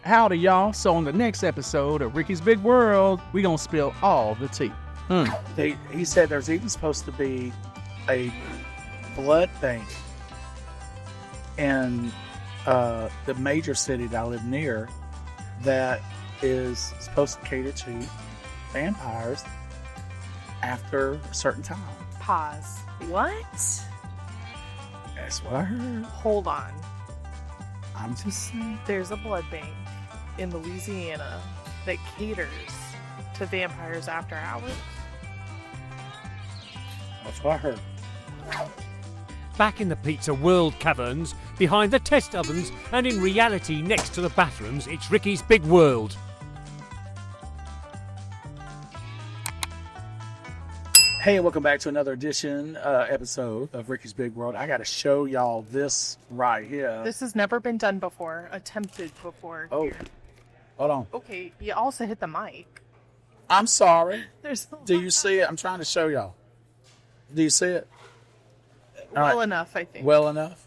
Howdy, y'all. So on the next episode of Ricky's Big World, we gonna spill all the tea. He said there's even supposed to be a blood bank in the major city that I live near that is supposed to cater to vampires after a certain time. Pause. What? That's what I heard. Hold on. I'm just saying. There's a blood bank in Louisiana that caters to vampires after hours. That's what I heard. Back in the pizza world caverns, behind the test ovens, and in reality next to the bathrooms, it's Ricky's Big World. Hey, welcome back to another episode of Ricky's Big World. I got to show y'all this right here. This has never been done before, attempted before. Oh, here. Hold on. Okay, you also hit the mic. I'm sorry. There's Do you see it? I'm trying to show y'all. Do you see it? well enough, I think. Well enough.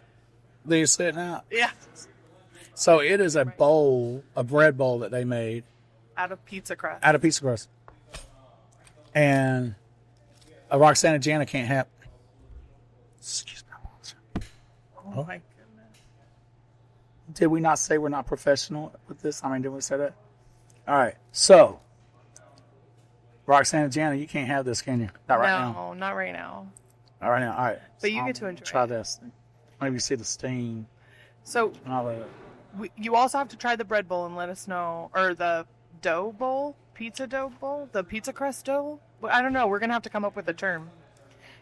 Do you see it now? Yeah. So it is a bowl, a bread bowl that they made Out of pizza crust. out of pizza crust. And Roxanne and Jana can't have. Excuse me. Oh my goodness. Did we not say we're not professional with this? I mean, did we say that? All right. So, Roxanne and Jana, you can't have this, can you? Not right now. No, not right now. Not right now. All right. But you So get to enjoy Try it. this. Maybe you see the steam. So And all that. you also have to try the bread bowl and let us know, or the dough bowl, pizza dough bowl, the pizza crust dough. I don't know. We're gonna have to come up with a term,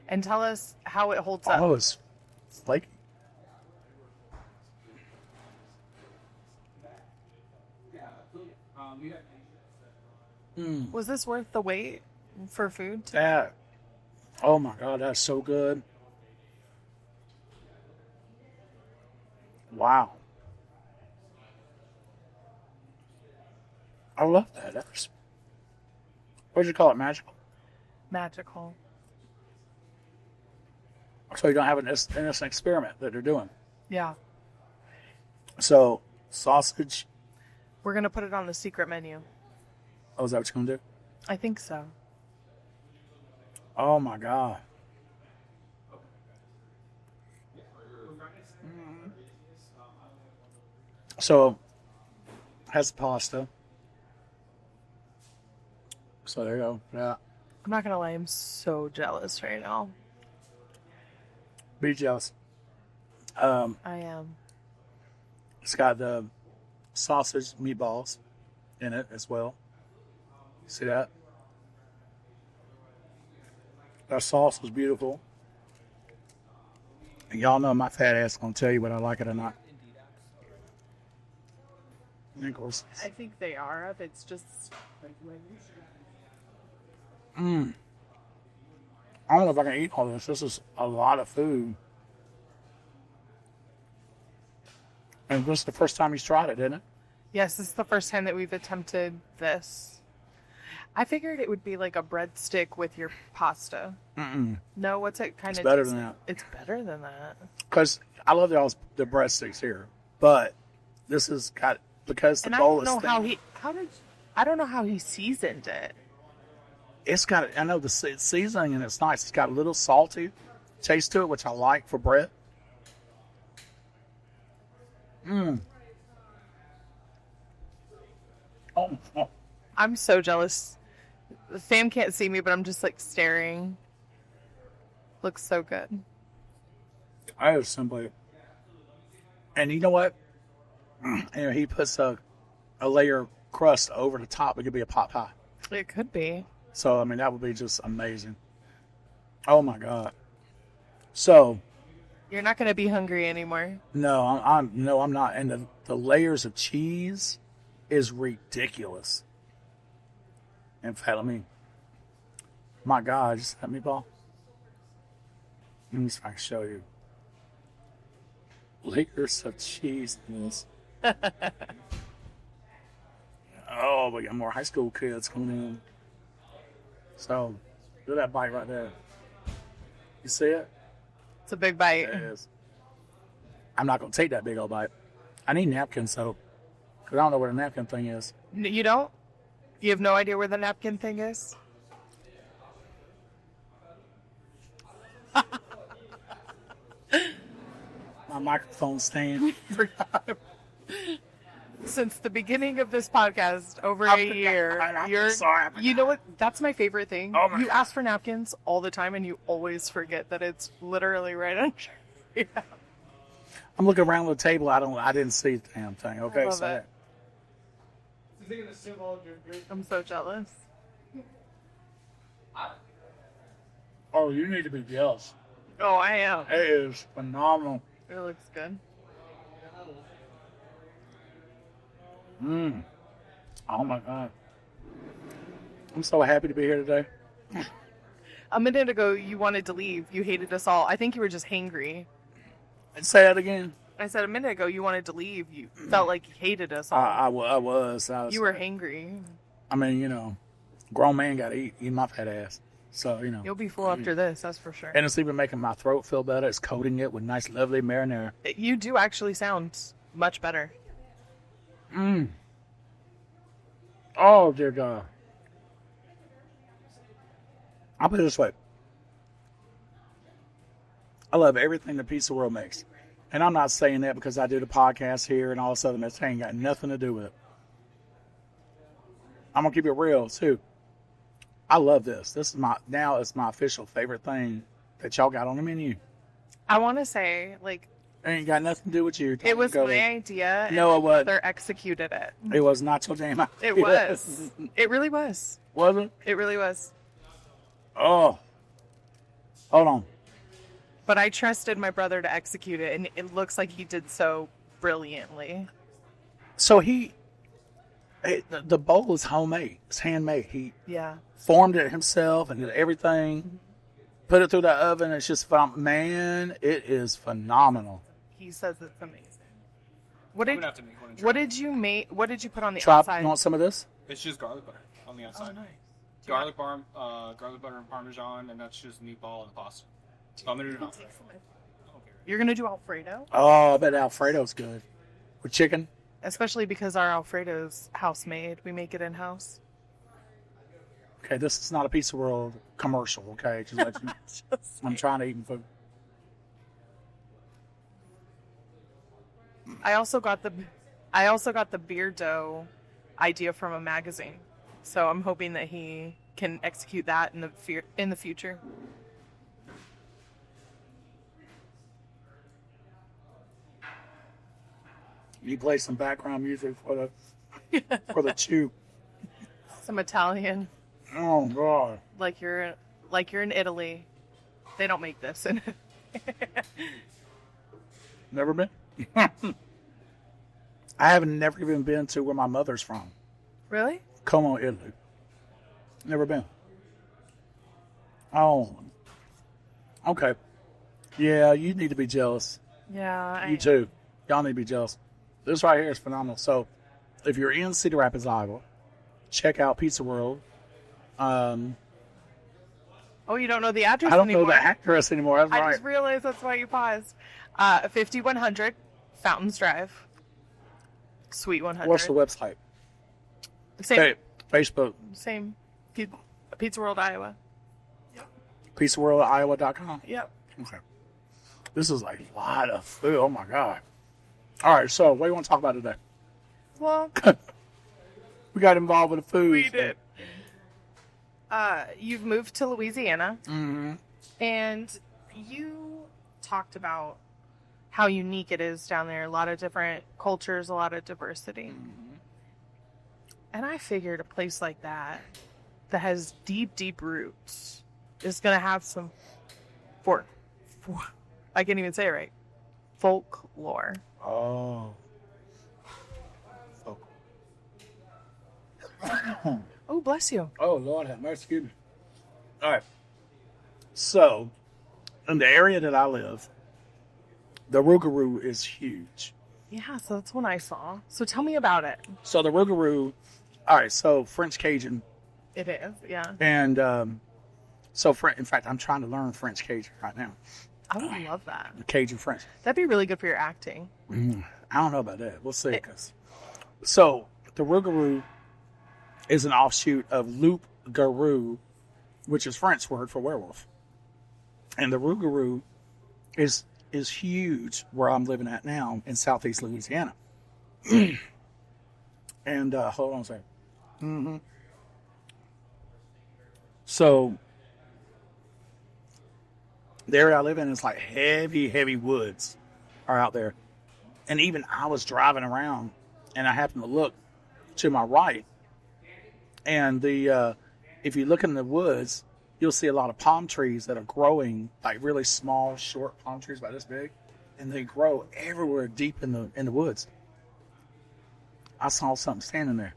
and tell us how it holds up. Oh, it's flaky. Was this worth the wait for food? That. Oh my God, that's so good. Wow. I love that. That's, what'd you call it? Magical? Magical. So you don't have an innocent experiment that they're doing. Yeah. So, sausage. We're gonna put it on the secret menu. Oh, is that what you're going to do? I think so. Oh my God. So, has the pasta. So there you go. Yeah. I'm not gonna lie. I'm so jealous right now. Be jealous. I am. It's got the sausage meatballs in it as well. See that? That sauce was beautiful. And y'all know my fat ass gonna tell you whether I like it or not. And of course. I think they are. If it's just. I don't know if I can eat all this. This is a lot of food. And this is the first time he's tried it, isn't it? Yes, this is the first time that we've attempted this. I figured it would be like a breadstick with your pasta. No, what's it kind It's of? better than that. It's better than that. Because I love the breadsticks here, but this has got because the And I bowl don't know is thin. I don't know how he seasoned it. It's got, I know the seasoning and it's nice. It's got a little salty taste to it, which I like for bread. Oh, I'm so jealous. The fam can't see me, but I'm just like staring. Looks so good. I was simply, and you know what? He puts a layer of crust over the top. It could be a pot pie. It could be. So, I mean, that would be just amazing. Oh my God. So, You're not going to be hungry anymore. no, I'm not. And the layers of cheese is ridiculous. In fact, my God, just that meatball. Let me see if I can show you. Layers of cheese in this. Oh, we got more high school kids coming in. So, look at that bite right there. You see it? It's a big bite. It is. I'm not going to take that big old bite. I need napkins, so Because I don't know what a napkin thing is. You don't? You have no idea where the napkin thing is? My microphone stand. Since the beginning of this podcast, over I'm a year, sorry. you know what? That's my favorite thing. Oh my You God. ask for napkins all the time, and you always forget that it's literally right under. Yeah. I'm looking around the table. I didn't see the damn thing. Okay, love so it. I'm so jealous. oh, you need to be jealous. Oh, I am. It is phenomenal. It looks good. Oh my God. I'm so happy to be here today. A minute ago, you wanted to leave. You hated us all. I think you were just hangry. Say that again. I said a minute ago you wanted to leave. You felt like you hated us all. I was. You were hangry. I mean, grown man got to eat my fat ass. So, You'll be full after this, that's for sure. And it's even making my throat feel better. It's coating it with nice, lovely marinara. You do actually sound much better. Oh, dear God. I'll put it this way. I love everything the Pizza World makes. And I'm not saying that because I do the podcast here and all this other mess. It ain't got nothing to do with it. I'm going to keep it real, too. I love this. This is it's my official favorite thing that y'all got on the menu. I want to say, It ain't got nothing to do with you. it was my idea. No, and it wasn't. They executed it. It was not your damn idea. It was. It really was. Was it? It really was. Oh. Hold on. But I trusted my brother to execute it, and it looks like he did so brilliantly. So the bowl is homemade. It's handmade. He Yeah. formed it himself and did everything. Put it through the oven. It's just man, it is phenomenal. He says it's amazing. What I'm did gonna have to make one and try. what did you make? What did you put on the Try. outside? You want some of this? It's just garlic butter on the Oh, outside. nice. Garlic butter and parmesan, and that's just meatball and pasta. So I'm gonna do it. Okay. You're gonna do Alfredo, Oh, I bet Alfredo's good. With chicken? especially because our Alfredo's house made. We make it in house. Okay, this is not a Pizza World commercial, okay? Just let you know. I'm trying to eat food. I also got the beer dough idea from a magazine, so I'm hoping that he can execute that in the future. You play some background music for the chew. Some Italian, Oh God. like you're in Italy. They don't make this. Never been? I haven't never even been to where my mother's from. Really? Como, Italy. Never been. Oh. Okay. Yeah, you need to be jealous. Yeah. You too. Y'all need to be jealous. This right here is phenomenal. So, if you're in Cedar Rapids, Iowa, check out Pizza World. Oh, you don't know the address I don't anymore. know the address anymore. That's I right. just realized that's why you paused. 5100 Fountains Drive, Suite 100. What's the website? Same. Hey, Facebook. Same. Pizza World, Iowa. PizzaWorldIowa.com. Yep. Okay. This is a lot of food. Oh my God. All right, so what do you want to talk about today? Well, We got involved with the food. we did. You've moved to Louisiana, and you talked about how unique it is down there. A lot of different cultures, a lot of diversity. And I figured a place like that has deep, deep roots is going to have some I can't even say it right. Folklore. Oh. Oh, bless you. Oh, Lord have mercy. Excuse me. All right. So, in the area that I live, the Rougarou is huge. Yeah, so that's one I saw. So tell me about it. So the Rougarou, all right, so French Cajun. It is, yeah. And in fact, I'm trying to learn French Cajun right now. I would love that. Cajun French. That'd be really good for your acting. I don't know about that. We'll see. So the Rougarou is an offshoot of Loup-garou, which is French word for werewolf. And the Rougarou is huge where I'm living at now in southeast Louisiana. And hold on a second. Mm-hmm. So the area I live in is like heavy woods are out there. And even I was driving around and I happened to look to my right. And if you look in the woods, you'll see a lot of palm trees that are growing, like really small, short palm trees about this big. And they grow everywhere deep in the woods. I saw something standing there.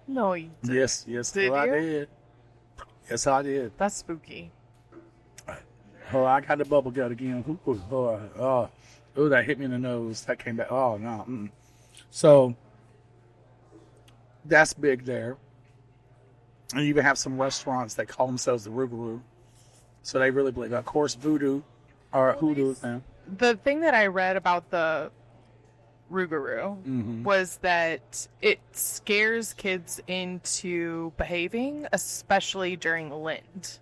No, you didn't. Yes, Did I you? did. Yes, I did. That's spooky. Oh, I got the bubble gut again. Oh, that hit me in the nose. That came back. Oh, no. Mm. So, that's big there. And you even have some restaurants that call themselves the Rougarou. So they really believe. Of course, Voodoo or Hoodoo. The thing that I read about the Rougarou was that it scares kids into behaving, especially during Lent.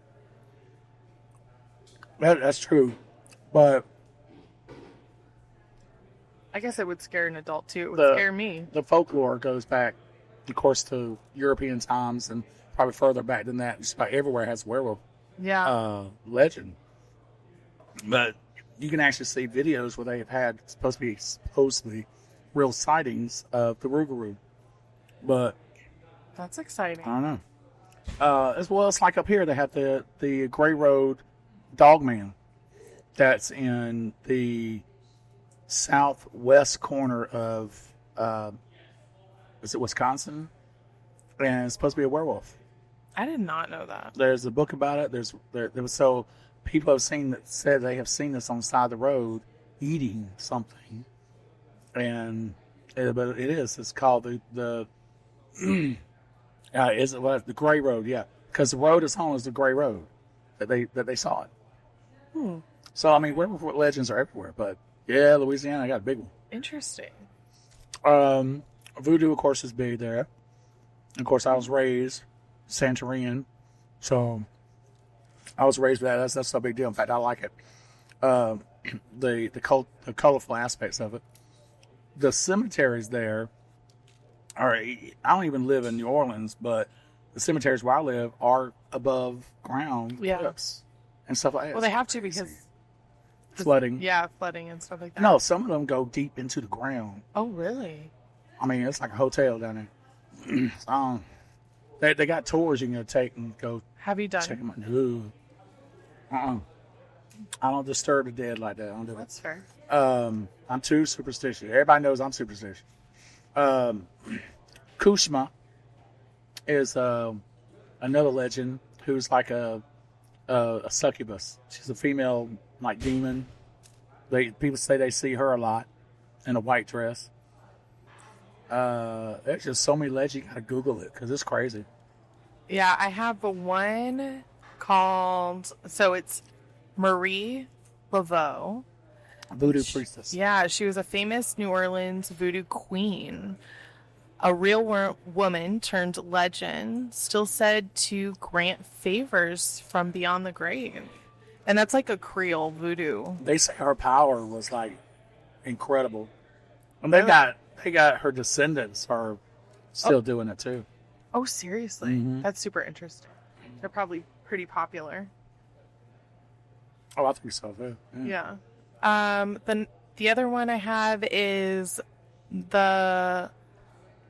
That's true. But I guess it would scare an adult too. It would scare me. the folklore goes back, of course, to European times and probably further back than that. Just about everywhere has werewolf legend. But you can actually see videos where they have had supposedly real sightings of the Rougarou. But That's exciting. I don't know. As well, it's like up here they have the Gray Road Dogman. That's in the southwest corner of is it Wisconsin? And it's supposed to be a werewolf. I did not know that. There's a book about it. There was so people have said they have seen this on the side of the road eating something, and but it is. It's called the is it what the Gray Road? Yeah, because the road is home is the Gray Road that they saw it. So I mean, werewolf legends are everywhere, but yeah, Louisiana, I got a big one. Interesting. Voodoo, of course, is big there. Of course, I was raised Santorian, so I was raised with that. That's no big deal. In fact, I like it. The colorful aspects of it. The cemeteries there are. I don't even live in New Orleans, but the cemeteries where I live are above ground cliffs and stuff like that. Well, they have to because flooding. Yeah, flooding and stuff like that. No, some of them go deep into the ground. Oh, really? I mean, it's like a hotel down there. They got tours you can go take and go Have you done? check them out. No. I don't disturb the dead like that. I don't do That's fair. it. I'm too superstitious. Everybody knows I'm superstitious. Kushma is another legend who's like a succubus. She's a female like demon. People say they see her a lot in a white dress. There's just so many legends. You gotta Google it because it's crazy. Yeah, I have one called, so it's Marie Laveau. Voodoo priestess. Yeah, she was a famous New Orleans voodoo queen. A real woman turned legend, still said to grant favors from beyond the grave. And that's like a Creole voodoo. They say her power was like incredible. And they got her descendants are still doing it too. Oh, seriously? That's super interesting. They're probably pretty popular. Oh, I think so too. Yeah. The other one I have is the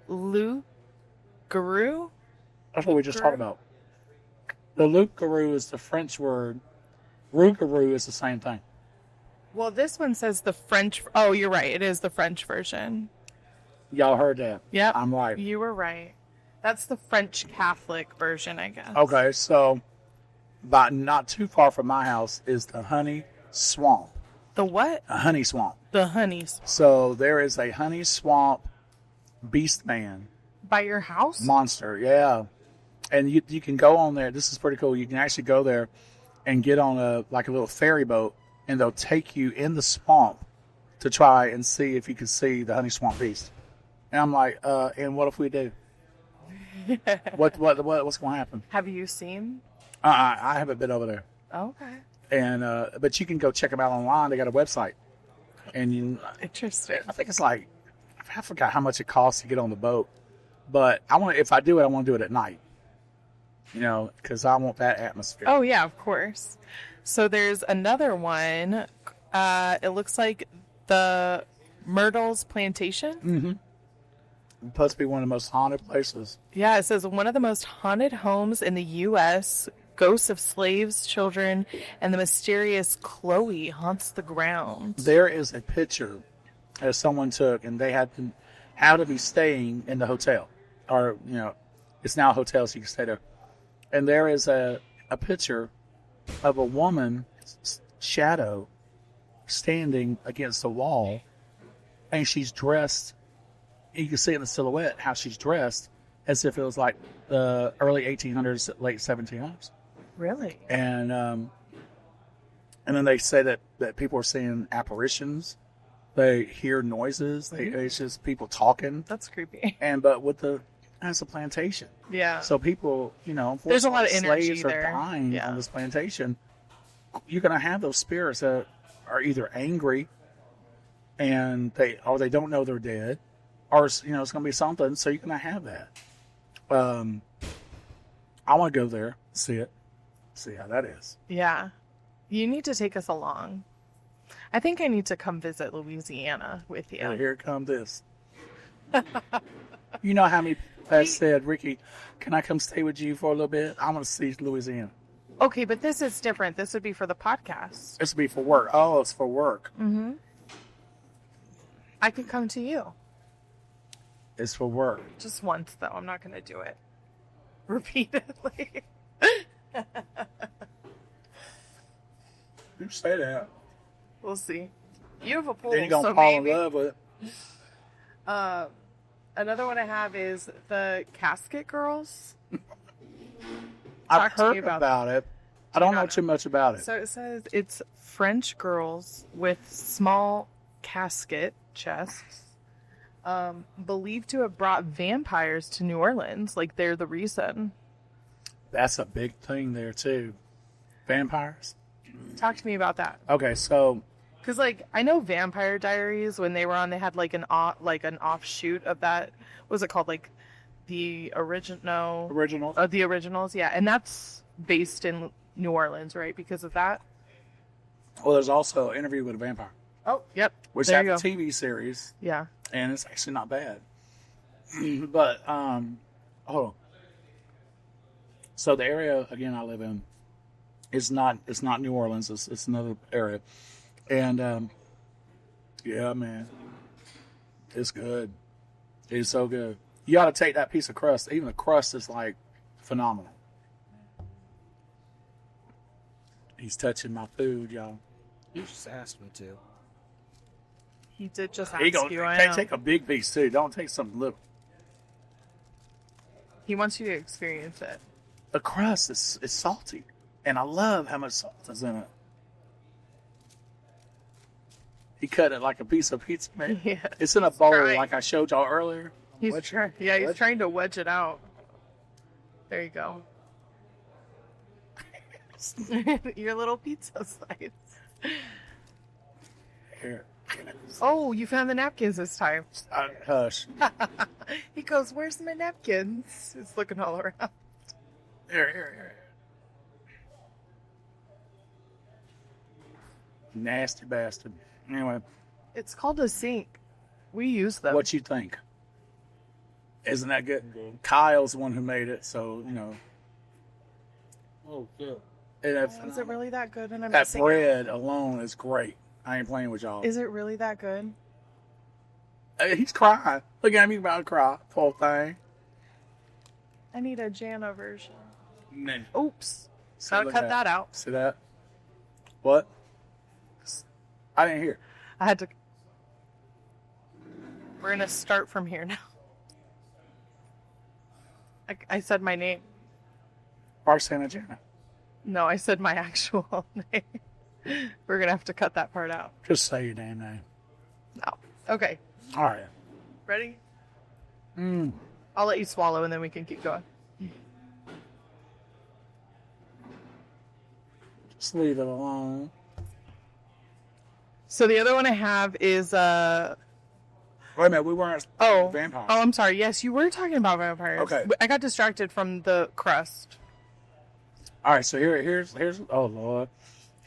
Lougarou. That's what we just talked about. The Loup-garou is the French word. Rougarou is the same thing. Well, this one says the French. Oh, you're right. It is the French version. Y'all heard that? Yep. I'm right. You were right. That's the French Catholic version, I guess. Okay, so about not too far from my house is the honey swamp. The what? A honey swamp. The honeys. So there is a honey swamp beast man. By your house? Monster, yeah. And you can go on there. This is pretty cool. You can actually go there and get on a little ferry boat, and they'll take you in the swamp to try and see if you can see the honey swamp beast. And I'm like, and what if we do? What's going to happen? Have you seen? I haven't been over there. Okay. And but you can go check them out online. They got a website, and Interesting. I think it's like, I forgot how much it costs to get on the boat. But if I do it, I want to do it at night. Because I want that atmosphere. Oh yeah, of course. So there's another one. It looks like the Myrtles Plantation. Mm-hmm. It's supposed to be one of the most haunted places. Yeah, it says one of the most haunted homes in the U.S. Ghosts of slaves, children, and the mysterious Chloe haunts the ground. There is a picture that someone took, and they had to be staying in the hotel, or it's now a hotel, so you can stay there. And there is a picture of a woman's shadow standing against a wall, and she's dressed. You can see in the silhouette how she's dressed as if it was like the early 1800s, late 1700s. Really? And then they say that people are seeing apparitions. They hear noises. It's just people talking. That's creepy. But that's a plantation. Yeah. So people, there's a lot of energy slaves there. are dying on this plantation. You're going to have those spirits that are either angry and they don't know they're dead, or it's going to be something. So you're going to have that. I want to go there, see how that is. Yeah. You need to take us along. I think I need to come visit Louisiana with you. And here come this. You know how many people have said, Ricky, can I come stay with you for a little bit? I want to see Louisiana. Okay, but this is different. This would be for the podcast. This would be for work. Oh, it's for work. Mm-hmm. I could come to you. It's for work. Just once, though. I'm not going to do it repeatedly. You say that. We'll see. You have a pool, Then you're going to so fall maybe. in love with it. Another one I have is the Casket Girls. I've Talk to me heard about about it. I don't know too much about it. So it says it's French girls with small casket chests, believed to have brought vampires to New Orleans. Like they're the reason. That's a big thing there, too. Vampires? Talk to me about that. Okay, so... Because, I know Vampire Diaries, when they were on, they had, an offshoot of that. What was it called? The original... Originals? The Originals, yeah. And that's based in New Orleans, right? Because of that? Well, there's also Interview with a Vampire. Oh, yep. Which there had you a go. TV series. Yeah. And it's actually not bad. But, hold on. So the area, again, I live in it's not New Orleans. It's another area. And, yeah, man, it's good. It's so good. You got to take that piece of crust. Even the crust is, phenomenal. He's touching my food, y'all. You just asked me to. He did just ask He goes, you. I know. take a big piece, too. Don't take something little. He wants you to experience it. The crust is salty. And I love how much salt is in it. He cut it like a piece of pizza, man. Yeah, it's in a bowl, trying. like I showed y'all earlier. He's trying to wedge it out. There you go. Your little pizza slice. Here. Oh, you found the napkins this time. Hush. He goes, "Where's my napkins?" He's looking all around. Here. Nasty bastard. Anyway, It's called a sink. We use them. what you think? Isn't that good? Kyle's the one who made it, so, Oh, good. And Is it really that good? And I'm that missing bread alone is great. I ain't playing with y'all. out? Is it really that good? He's crying. Look at him, he's about to cry. Poor thing. I need a Jana version. Man. Oops. See, Gotta look cut at that out. See that? What? I didn't hear. I had to. We're gonna start from here now. I said my name. Santa Jana. No, I said my actual name. We're gonna have to cut that part out. Just say your damn name. No. Okay. All right. Ready? I'll let you swallow and then we can keep going. Just leave it alone. So the other one I have is Wait a minute, we weren't vampires. Oh, I'm sorry. Yes, you were talking about vampires. Okay. I got distracted from the crust. All right, so here's oh Lord.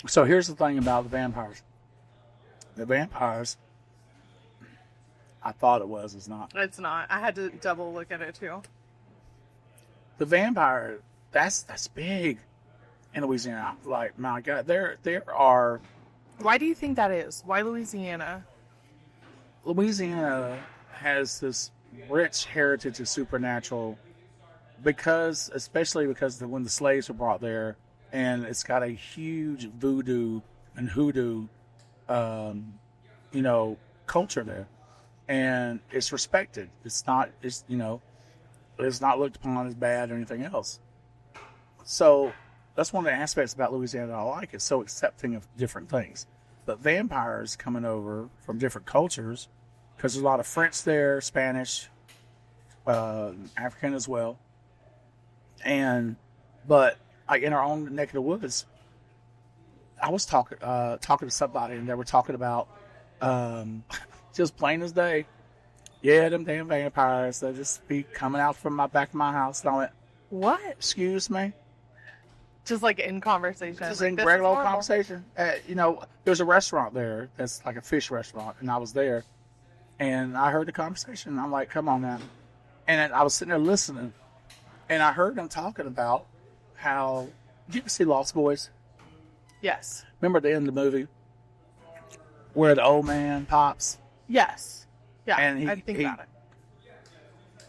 So here's the thing about the vampires. The vampires, I thought it's not. It's not. I had to double look at it too. The vampire, that's big in Louisiana. Like, my God, there are. Why do you think that is? Why Louisiana? Louisiana has this rich heritage of supernatural especially because when the slaves were brought there, and it's got a huge voodoo and hoodoo, culture there, and it's respected. It's not looked upon as bad or anything else. So that's one of the aspects about Louisiana that I like. It's so accepting of different things. But vampires coming over from different cultures, because there's a lot of French there, Spanish, African as well. But like in our own neck of the woods, I was talking to somebody, and they were talking about just plain as day. Yeah, them damn vampires. They'll just be coming out from my back of my house. And I went, What? excuse me? Just like in conversation. Just Like, in this regular is normal. conversation. There's a restaurant there that's like a fish restaurant, and I was there, and I heard the conversation. I'm like, come on now. And I was sitting there listening, and I heard them talking about how. Did you ever see Lost Boys? Yes. Remember the end of the movie where the old man pops, Yes. Yeah. And I think he about it.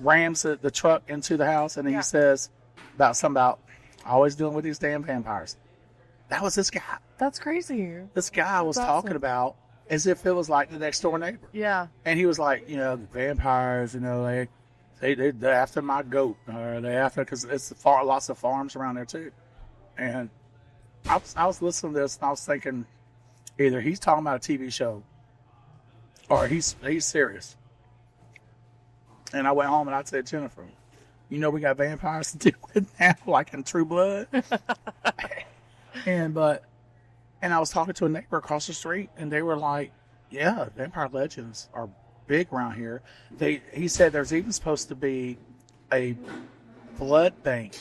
rams the truck into the house, and he Yeah. says something about always dealing with these damn vampires. That was this guy. That's crazy. This guy was That's talking awesome. about as if it was like the next door neighbor. Yeah. And he was like, the vampires, they're after my goat, or they after, because it's lots of farms around there too. And I was listening to this, and I was thinking, either he's talking about a TV show, or he's serious. And I went home and I said, Jennifer, we got vampires to deal with now, like in True Blood. and I was talking to a neighbor across the street, and they were like, yeah, vampire legends are big around here. He said there's even supposed to be a blood bank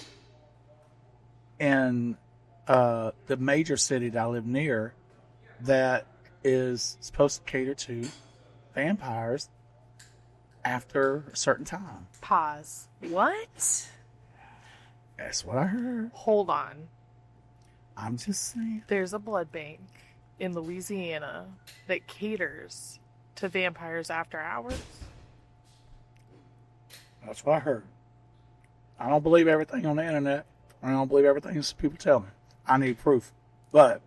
in the major city that I live near that is supposed to cater to vampires after a certain time. Pause. What? That's what I heard. Hold on. I'm just saying. There's a blood bank in Louisiana that caters to vampires after hours. That's what I heard. I don't believe everything on the internet. I don't believe everything people tell me. I need proof. But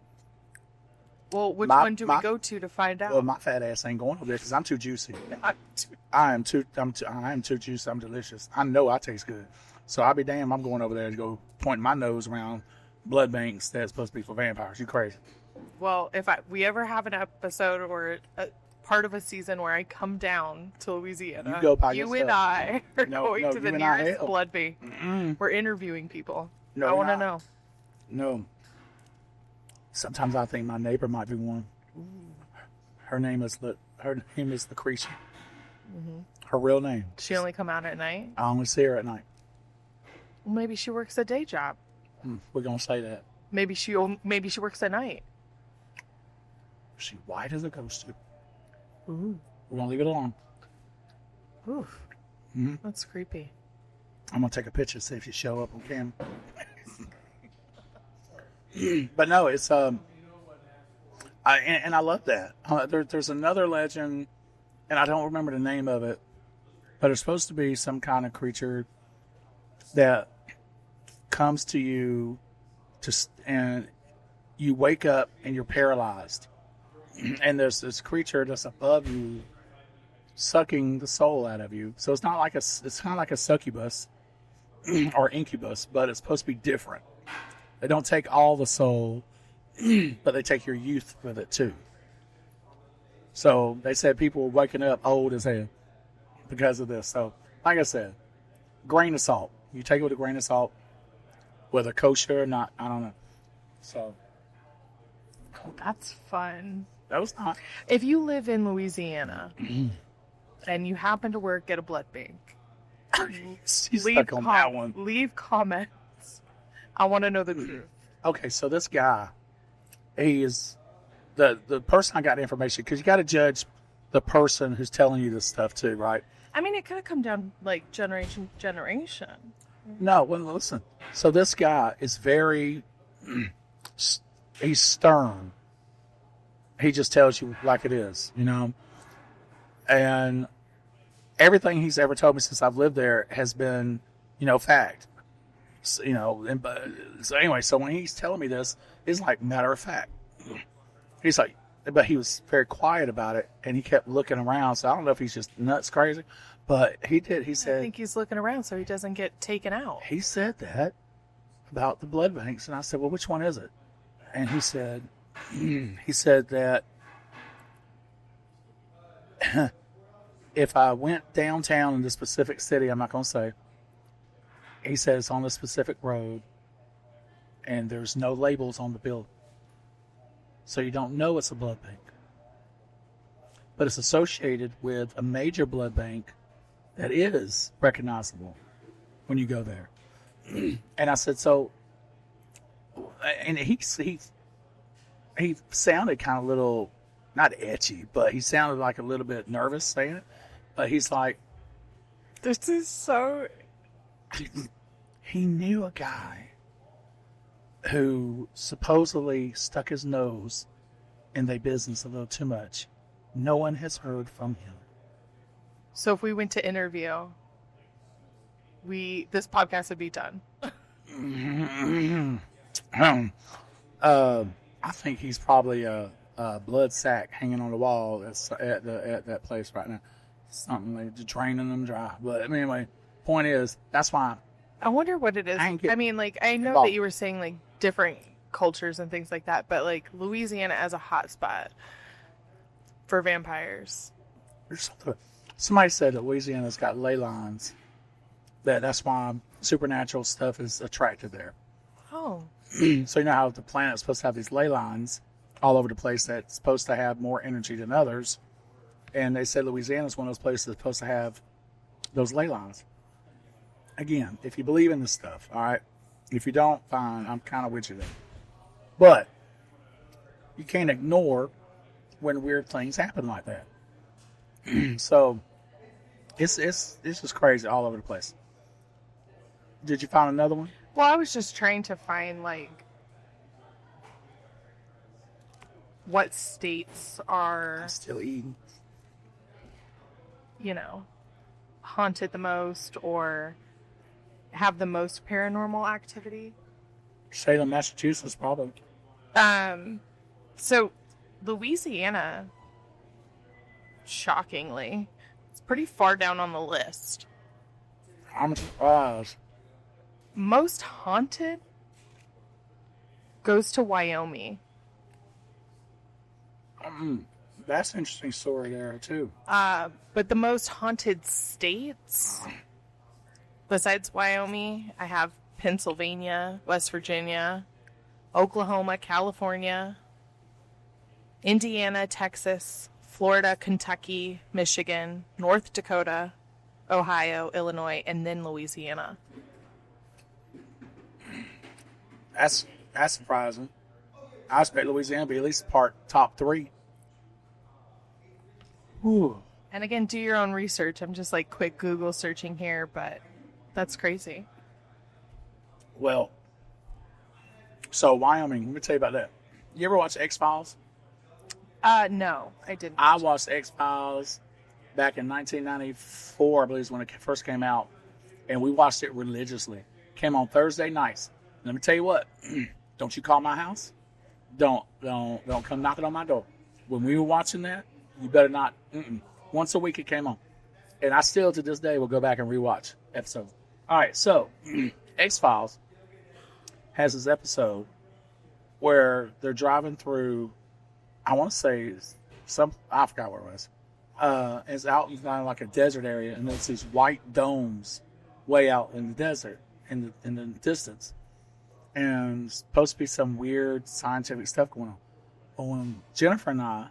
Well, which My- one do we my- go to find out? well, my fat ass ain't going over there because I'm too juicy. I am too juicy. I'm delicious. I know I taste good. So I'll be damned. I'm going over there to go point my nose around blood banks that's supposed to be for vampires. You crazy? Well, if we ever have an episode or a part of a season where I come down to Louisiana, You go by you yourself. and I are No, going no, to the you and I nearest hell. blood bank. Mm-mm. We're interviewing people. No, I you're want to not. know. No. Sometimes I think my neighbor might be one. Her name is Lucretia. Mm-hmm. Her real name. She only come out at night? I only see her at night. Well, maybe she works a day job. We're gonna say that. Maybe she works at night. She white as a ghost. Ooh. We're gonna leave it alone. Oof. Mhm. That's creepy. I'm gonna take a picture, see if you show up on camera. But no, it's I love that. There's another legend, and I don't remember the name of it, but it's supposed to be some kind of creature that comes to you, and you wake up and you're paralyzed, and there's this creature that's above you, sucking the soul out of you. So it's not like it's kind of like a succubus or incubus, but it's supposed to be different. They don't take all the soul, but they take your youth with it too. So they said people were waking up old as hell because of this. So like I said, grain of salt. You take it with a grain of salt, whether kosher or not, I don't know. So That's fun. that was not. If you live in Louisiana and you happen to work at a blood bank, She's stuck on that one. leave comments. I want to know the truth. Okay, so this guy, he is the person I got the information, because you got to judge the person who's telling you this stuff too, right? I mean, it could have come down like generation to generation. No, well, listen. So this guy is very, he's stern. He just tells you like it is, you know? And everything he's ever told me since I've lived there has been, fact. So, so anyway, so when he's telling me this, it's like matter of fact. He's like, but he was very quiet about it, and he kept looking around. So I don't know if he's just nuts crazy, but he did. He said, I think he's looking around so he doesn't get taken out. he said that about the blood banks, and I said, well, which one is it? And he said that if I went downtown in this specific city, I'm not going to say, he said it's on a specific road, and there's no labels on the building. So you don't know it's a blood bank. But it's associated with a major blood bank that is recognizable when you go there. And I said, so, and he sounded kind of a little, not etchy, but he sounded like a little bit nervous saying it. But he's like, This is so. he knew a guy who supposedly stuck his nose in their business a little too much. No one has heard from him. So if we went to interview, this podcast would be done. I think he's probably a blood sack hanging on the wall at that place right now. Something like just draining them dry. But I mean, anyway, point is, that's why. I wonder what it is. I mean, like, I know that you were saying like different cultures and things like that, but like Louisiana as a hotspot for vampires. Somebody said that Louisiana's got ley lines. That's why supernatural stuff is attracted there. Oh. So you know how the planet's supposed to have these ley lines all over the place that's supposed to have more energy than others. And they said Louisiana's one of those places that's supposed to have those ley lines. Again, if you believe in this stuff, all right? If you don't, fine, I'm kind of with you there. But you can't ignore when weird things happen like that. So it's just crazy all over the place. Did you find another one? Well, I was just trying to find like what states are Still eating. haunted the most or have the most paranormal activity. Salem, Massachusetts, probably. So Louisiana, shockingly, it's pretty far down on the list. I'm surprised. Most haunted goes to Wyoming. That's an interesting story there, too. But the most haunted states, besides Wyoming, I have Pennsylvania, West Virginia, Oklahoma, California, Indiana, Texas, Florida, Kentucky, Michigan, North Dakota, Ohio, Illinois, and then Louisiana. That's surprising. I expect Louisiana to be at least top 3. Whew. And again, do your own research. I'm just like quick Google searching here, but that's crazy. Well, so Wyoming, let me tell you about that. You ever watch X-Files? No, I didn't. I watched X-Files back in 1994, I believe is when it first came out, and we watched it religiously. Came on Thursday nights. Let me tell you what, don't you call my house. Don't come knocking on my door. When we were watching that, you better not. Once a week it came on. And I still, to this day, will go back and rewatch episodes. All right, so X-Files has this episode where they're driving through, I want to say I forgot where it was. It's out in kind of like a desert area, and there's these white domes way out in the desert, in the distance. And it's supposed to be some weird scientific stuff going on. But when Jennifer and I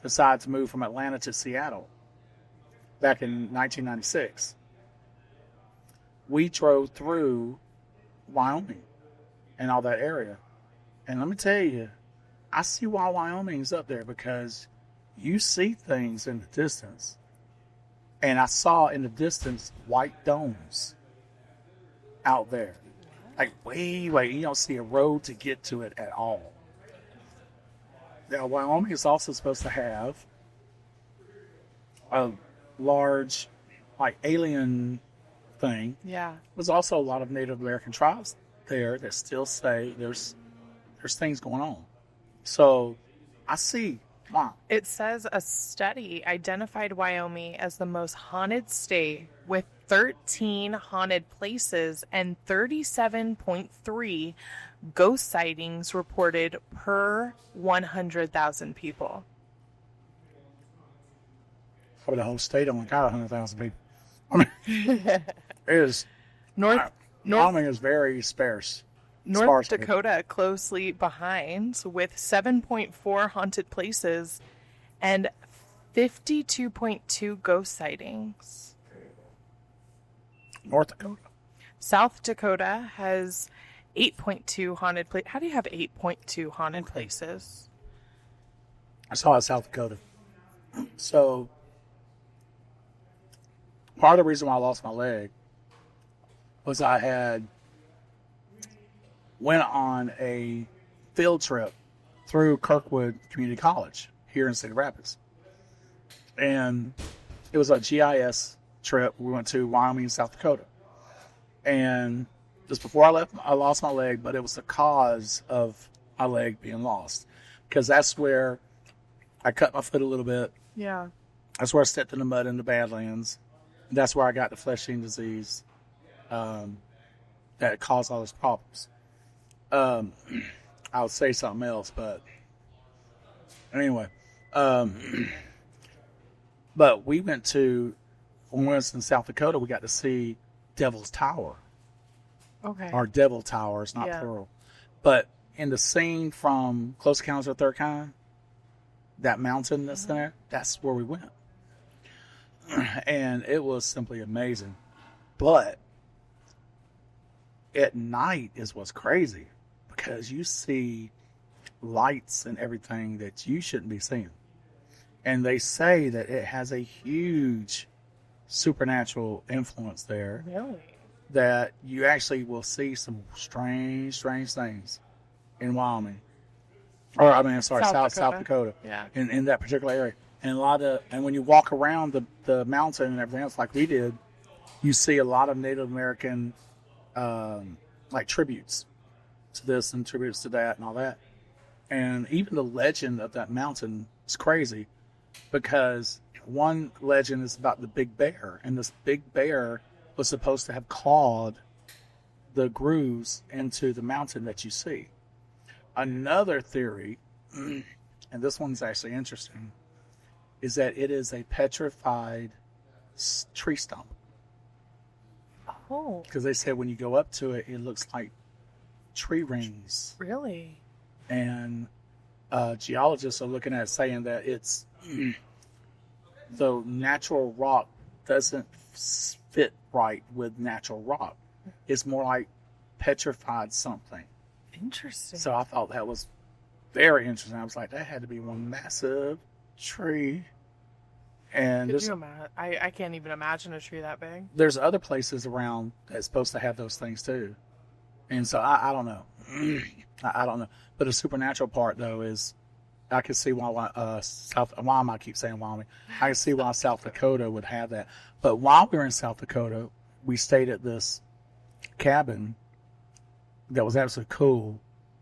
decided to move from Atlanta to Seattle back in 1996, we drove through Wyoming and all that area. And let me tell you, I see why Wyoming's up there, because you see things in the distance. And I saw in the distance white domes out there. Like way, you don't see a road to get to it at all. Now, Wyoming is also supposed to have a large, like, alien thing. Yeah. There's also a lot of Native American tribes there that still say there's things going on. So I see why. It says a study identified Wyoming as the most haunted state with 13 haunted places and 37.3 ghost sightings reported per 100,000 people. Probably the whole state only got 100,000 people. I mean, it is. North Wyoming is very sparse. North Dakota closely behind with 7.4 haunted places and 52.2 ghost sightings. North Dakota. South Dakota has 8.2 haunted places. How do you have 8.2 haunted places? I saw it in South Dakota. So, part of the reason why I lost my leg was I had went on a field trip through Kirkwood Community College here in Cedar Rapids. And it was a GIS trip. We went to Wyoming and South Dakota. And just before I left, I lost my leg, but it was the cause of my leg being lost. Because that's where I cut my foot a little bit. Yeah. That's where I stepped in the mud in the Badlands. And that's where I got the flesh-eating disease that caused all those problems. I would say something else, but anyway. But we went to, when we was in South Dakota, we got to see Devil's Tower. Okay. Or Devil Towers, not plural. But in the scene from Close Encounters of the Third Kind, that mountain that's there, that's where we went. And it was simply amazing. But at night is what's crazy, because you see lights and everything that you shouldn't be seeing. And they say that it has a huge supernatural influence there. Really? That you actually will see some strange things in Wyoming. Or, I mean, I'm sorry, South Dakota. Yeah. In that particular area. And and when you walk around the mountain and everything else like we did, you see a lot of Native American, like, tributes to this and tributes to that and all that. And even the legend of that mountain is crazy, because one legend is about the big bear, and this big bear was supposed to have clawed the grooves into the mountain that you see. Another theory, and this one's actually interesting, is that it is a petrified tree stump. Oh. Because they said when you go up to it, it looks like tree rings. Really? And geologists are looking at it saying that it's the natural rock doesn't fit right with natural rock. It's more like petrified something. Interesting. So I thought that was very interesting. I was like, that had to be one massive tree. And Could you imagine? I can't even imagine a tree that big. there's other places around that's supposed to have those things too. And so I don't know. I don't know. But the supernatural part, though, is I can see why I keep saying Wyoming. I can see why South Dakota would have that. But while we were in South Dakota, we stayed at this cabin that was absolutely cool,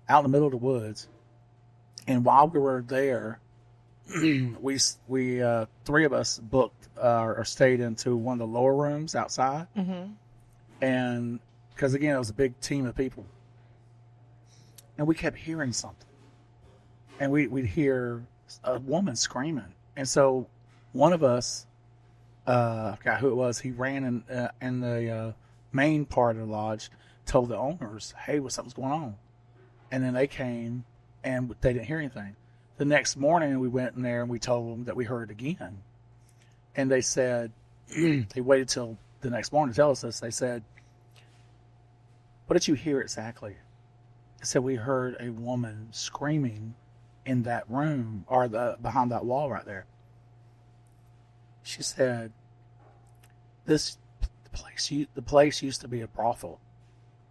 out in the middle of the woods. And while we were there, we three of us booked or stayed into one of the lower rooms outside. Mm-hmm. And because, again, it was a big team of people. And we kept hearing something. And we'd hear a woman screaming. And so One of us, I forgot who it was, he ran in the main part of the lodge, told the owners, hey, something's going on. And then they came, and they didn't hear anything. The next morning, we went in there, and we told them that we heard it again. And they said, they waited till the next morning to tell us this. They said, what did you hear exactly? They said, we heard a woman screaming in that room, or behind that wall right there. She said, the place used to be a brothel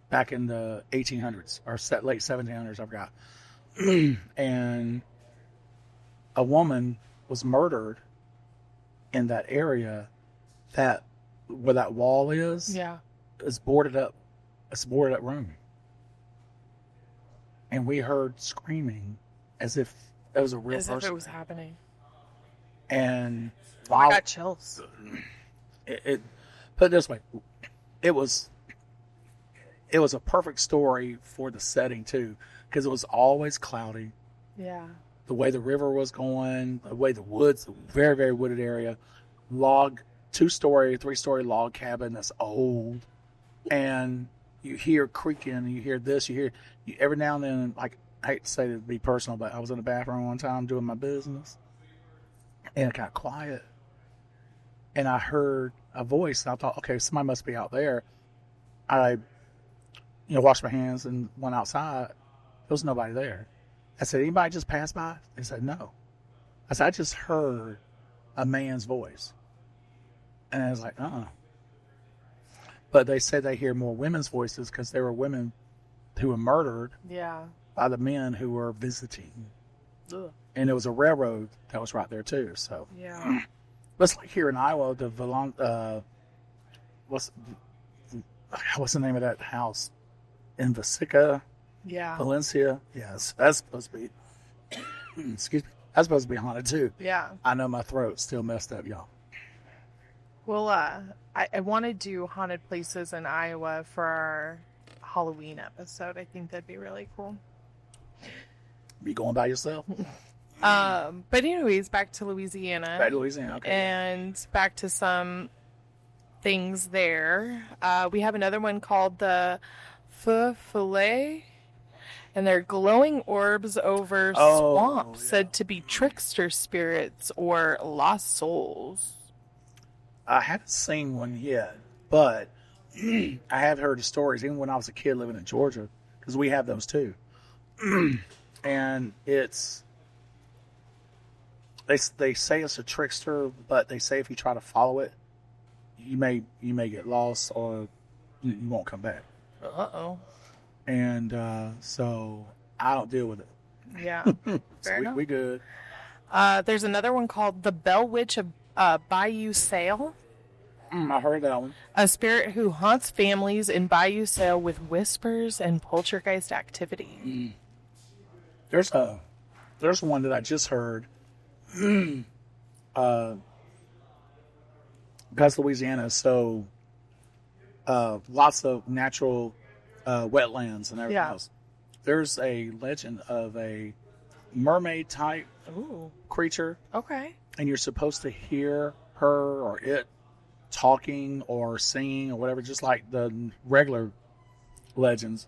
back in the 1800s or late 1700s, I forgot. And a woman was murdered in that area where that wall is. Yeah. It's boarded up. It's a boarded up room. And we heard screaming as if it was a real person. As if it was happening. And I got chills. It put it this way, it was a perfect story for the setting too, because it was always cloudy. Yeah. The way the river was going, the way the woods, very, very wooded area, 2-story, 3-story log cabin that's old, and you hear creaking, you hear this, every now and then, like, I hate to say to be personal, but I was in the bathroom one time doing my business, and it got quiet, and I heard a voice, and I thought, okay, somebody must be out there. I, washed my hands and went outside. There was nobody there. I said, anybody just passed by? They said, no. I said, I just heard a man's voice. And I was like, But they said they hear more women's voices because there were women who were murdered by the men who were visiting. Ugh. And there was a railroad that was right there too. So Yeah. it's like here in Iowa, what's the name of that house? In Vasica, Yeah. Valencia. Yes, that's supposed to be, excuse me, that's supposed to be haunted too. Yeah. I know my throat's still messed up, y'all. Well, I want to do haunted places in Iowa for our Halloween episode. I think that'd be really cool. You going by yourself? But anyways, back to Louisiana. Back to Louisiana, okay. And back to some things there. We have another one called the Fifolet, and they're glowing orbs over swamps said to be trickster spirits or lost souls. I haven't seen one yet, but I have heard the stories, even when I was a kid living in Georgia, because we have those too. And it's, they say it's a trickster, but they say if you try to follow it, you may get lost or you won't come back. Uh-oh. And so I don't deal with it. Yeah. So we good. There's another one called the Bell Witch of Bayou Sale. I heard that one. A spirit who haunts families in Bayou Sale with whispers and poltergeist activity. There's one that I just heard. Because Louisiana is so lots of natural wetlands and everything else. There's a legend of a mermaid type creature. Okay. And you're supposed to hear her or it talking or singing or whatever, just like the regular legends.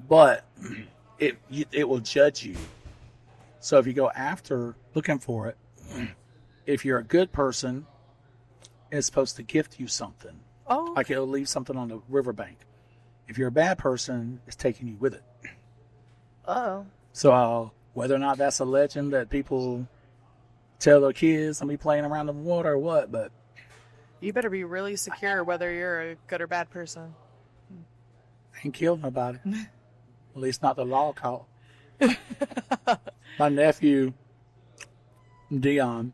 But it will judge you. So if you go after looking for it, if you're a good person, it's supposed to gift you something. Oh. Like it'll leave something on the riverbank. If you're a bad person, it's taking you with it. Uh-oh. So whether or not that's a legend that people tell their kids and be playing around in the water or what, but You better be really secure whether you're a good or bad person. ain't killed nobody. At least not the law caught. My nephew, Dion,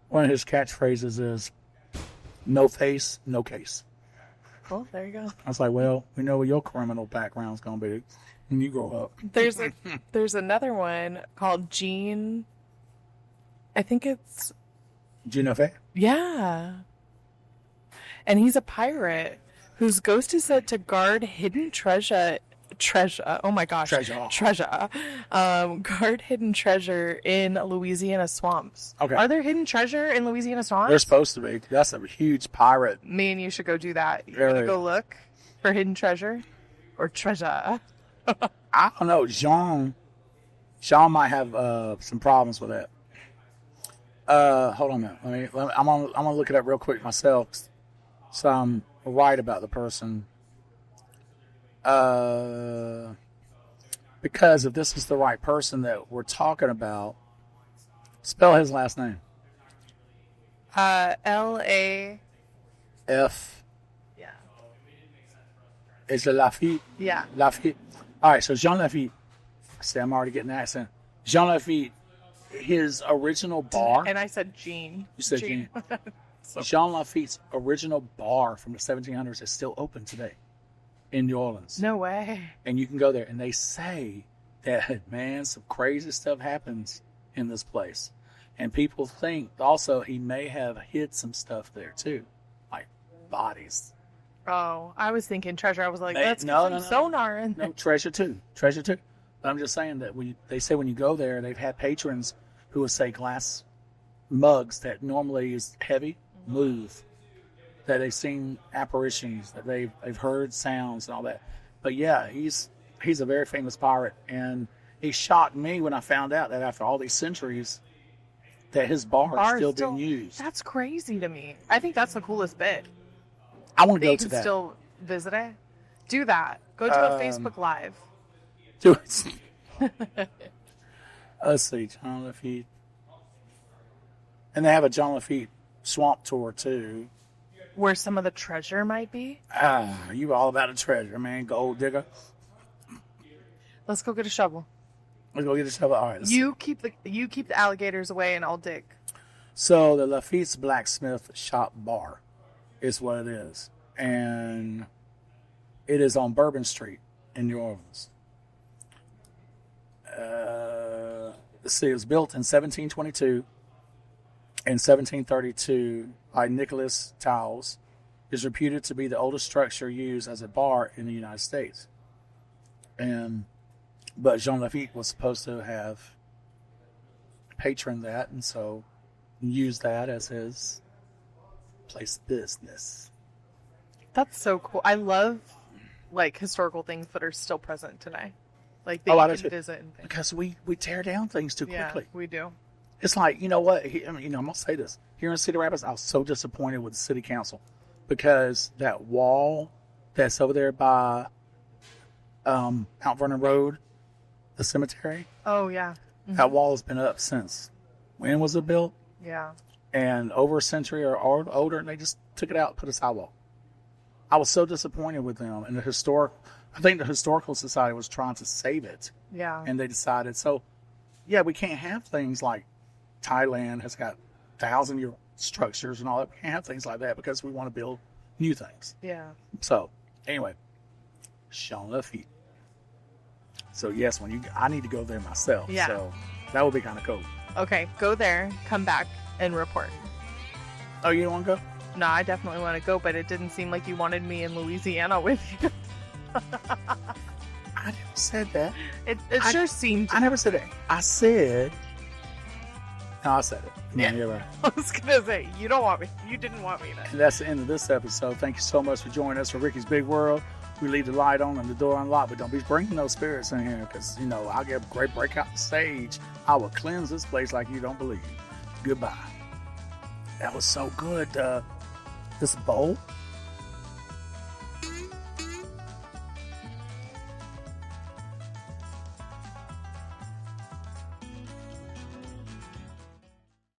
one of his catchphrases is, no face, no case. Well, there you go. I was like, well, we know what your criminal background's going to be when you grow up. There's another one called Jean. I think it's... Jean Lafitte? Yeah. And he's a pirate whose ghost is said to guard hidden treasure treasure. Oh my gosh. Treasure. Treasure. Guard hidden treasure in Louisiana swamps. Okay. Are there hidden treasure in Louisiana swamps? They're supposed to be. That's a huge pirate. Me and you should go do that. You Really? wanna go look for hidden treasure or treasure. I don't know. Jean might have some problems with that. Hold on a minute. I'm gonna look it up real quick myself, so I'm right about the person. Because if this is the right person that we're talking about, spell his last name. L-A. F. Yeah. Is it Lafitte? Yeah. Lafitte. All right, so Jean Lafitte. See, I'm already getting the accent. Jean Lafitte, his original bar. And I said Jean. You said Jean. Jean Lafitte's original bar from the 1700s is still open today in New Orleans. No way. And you can go there, and they say that, man, some crazy stuff happens in this place. And people think also he may have hid some stuff there too, like bodies. Oh, I was thinking treasure. I was like, Hey, let's no, get some sonar in there. No, treasure too. But I'm just saying that they say when you go there, they've had patrons who would say glass mugs that normally is heavy move, that they've seen apparitions, that they've heard sounds and all that. But yeah, he's a very famous pirate, and he shocked me when I found out that after all these centuries, that his bar is still being used. That's crazy to me. I think that's the coolest bit. I want to You go can to that. still visit it. Do that. Go to a Facebook Live. Do it. Let's see, Jean Lafitte. And they have a Jean Lafitte swamp tour too. Where some of the treasure might be. You all about the treasure, man. Gold digger. Let's go get a shovel. Let's go get a shovel. All right. You keep the alligators away, and I'll dig. So the Lafitte's Blacksmith Shop Bar is what it is, and it is on Bourbon Street in New Orleans. Let's see, it was built in 1722 and 1732 by Nicholas Towles. Is reputed to be the oldest structure used as a bar in the United States. But Jean Lafitte was supposed to have patroned that, and so used that as his place of business. That's so cool. I love like historical things that are still present today. Like they I can do too. visit and things. Because we tear down things too quickly. Yeah, we do. It's like, you know what? I'm going to say this. Here in Cedar Rapids, I was so disappointed with the city council because that wall that's over there by Mount Vernon Road, the cemetery, Oh yeah. that wall has been up since. When was it built? Yeah. And over a century or older, and they just took it out and put a sidewalk. I was so disappointed with them. And I think the Historical Society was trying to save it. Yeah. And they decided, so, yeah, we can't have things like Thailand has got 1,000-year structures and all that. We can't have things like that because we want to build new things. Yeah. So, anyway, Jean Lafitte. So, yes, I need to go there myself. Yeah. So, that would be kind of cool. Okay, go there, come back, and report. Oh, you don't want to go? No, I definitely want to go, but it didn't seem like you wanted me in Louisiana with you. I never said that. It sure seemed. I never said that. I said. No, I said it. Yeah. You're right. I was gonna say you don't want me. You didn't want me to. And that's the end of this episode. Thank you so much for joining us for Ricky's Big World. We leave the light on and the door unlocked, but don't be bringing those spirits in here because, I'll get a great breakout stage. I will cleanse this place like you don't believe. Goodbye. That was so good. This bowl